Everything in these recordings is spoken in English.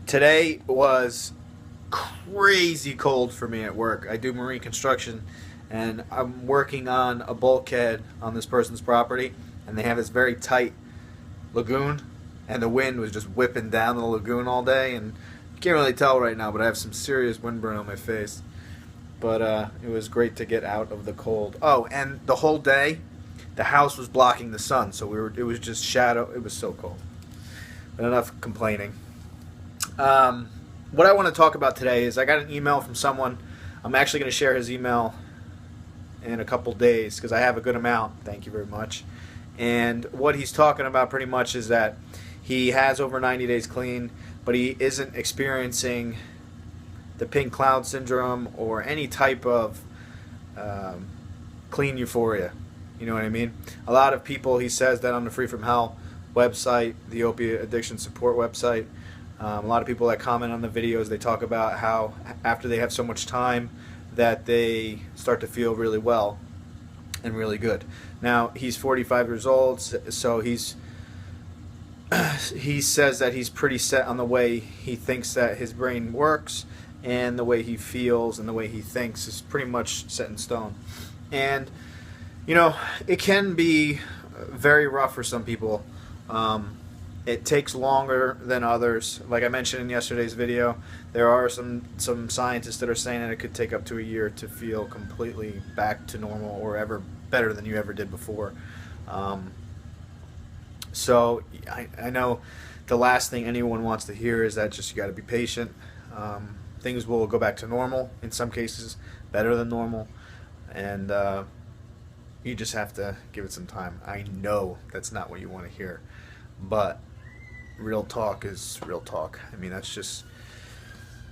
Today was crazy cold for me at work. I do marine construction, and I'm working on a bulkhead on this person's property, and they have this very tight lagoon, and the wind was just whipping down the lagoon all day, and you can't really tell right now, but I have some serious windburn on my face. But it was great to get out of the cold. Oh, and the whole day, the house was blocking the sun, so it was just shadow. It was so cold. But enough complaining. What I want to talk about today is I got an email from someone. I'm actually going to share his email in a couple days because I have a good amount. Thank you very much. And what he's talking about pretty much is that he has over 90 days clean, but he isn't experiencing the pink cloud syndrome or any type of clean euphoria. You know what I mean? A lot of people, he says that on the Free From Hell website, the Opiate Addiction Support website, a lot of people that comment on the videos, they talk about how after they have so much time that they start to feel really well and really good. Now, he's 45 years old, so he says that he's pretty set on the way he thinks that his brain works, and the way he feels and the way he thinks is pretty much set in stone. And, you know, it can be very rough for some people. It takes longer than others. Like I mentioned in yesterday's video, there are some scientists that are saying that it could take up to a year to feel completely back to normal or ever better than you ever did before. So I know the last thing anyone wants to hear is that just you got to be patient. Things will go back to normal, in some cases better than normal, and you just have to give it some time. I know that's not what you want to hear, but real talk is real talk. I mean, that's just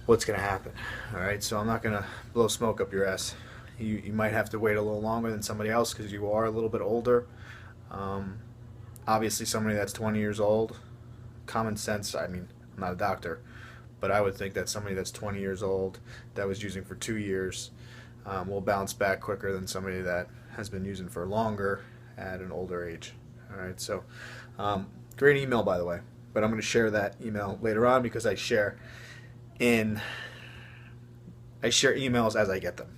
what's going to happen. All right, so I'm not going to blow smoke up your ass. You might have to wait a little longer than somebody else because you are a little bit older. Obviously, somebody that's 20 years old, common sense, I mean, I'm not a doctor, but I would think that somebody that's 20 years old that was using for 2 years will bounce back quicker than somebody that has been using for longer at an older age. All right, so great email, by the way, but I'm going to share that email later on because I share emails as I get them,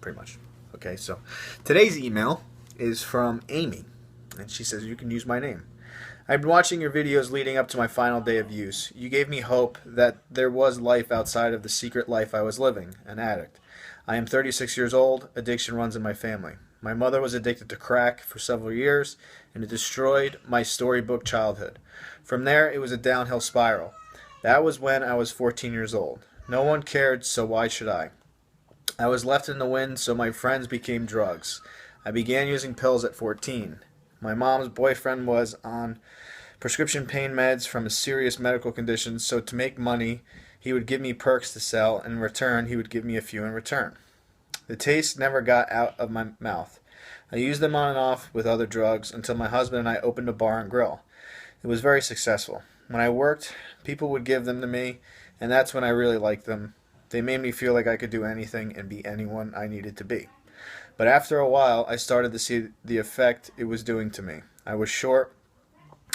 pretty much. Okay, so today's email is from Amy, and she says you can use my name. I've been watching your videos leading up to my final day of use. You gave me hope that there was life outside of the secret life I was living, an addict. I am 36 years old. Addiction runs in my family. My mother was addicted to crack for several years, and it destroyed my storybook childhood. From there, it was a downhill spiral. That was when I was 14 years old. No one cared, so why should I? I was left in the wind, so my friends became drugs. I began using pills at 14. My mom's boyfriend was on prescription pain meds from a serious medical condition, so to make money, he would give me perks to sell, and in return, he would give me a few in return. The taste never got out of my mouth. I used them on and off with other drugs until my husband and I opened a bar and grill. It was very successful. When I worked, people would give them to me, and that's when I really liked them. They made me feel like I could do anything and be anyone I needed to be. But after a while, I started to see the effect it was doing to me. I was short.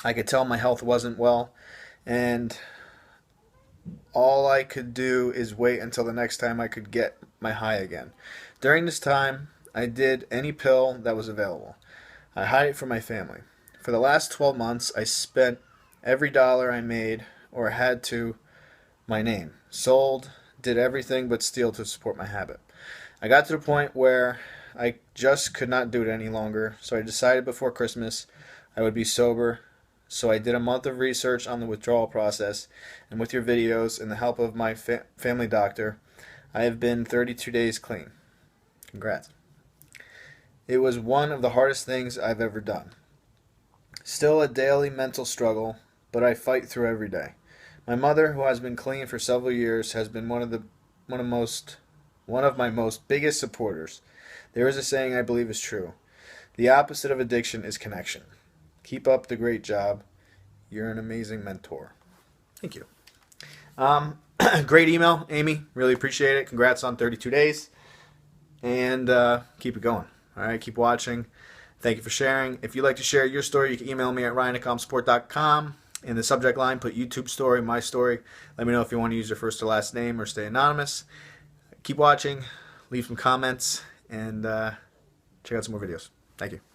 I could tell my health wasn't well, and all I could do is wait until the next time I could get my high again. During this time, I did any pill that was available. I hid it from my family. For the last 12 months, I spent every dollar I made or had to my name. Sold, did everything but steal to support my habit. I got to the point where I just could not do it any longer, so I decided before Christmas I would be sober. So I did a month of research on the withdrawal process, and with your videos and the help of my family doctor, I have been 32 days clean. Congrats. It was one of the hardest things I've ever done. Still a daily mental struggle, but I fight through every day. My mother, who has been clean for several years, has been one of my most biggest supporters. There is a saying I believe is true. The opposite of addiction is connection. Keep up the great job. You're an amazing mentor. Thank you. Great email, Amy. Really appreciate it. Congrats on 32 days. And keep it going. All right, keep watching. Thank you for sharing. If you'd like to share your story, you can email me at ryan@comsport.com. In the subject line, put YouTube story, my story. Let me know if you want to use your first or last name or stay anonymous. Keep watching, leave some comments, and check out some more videos. Thank you.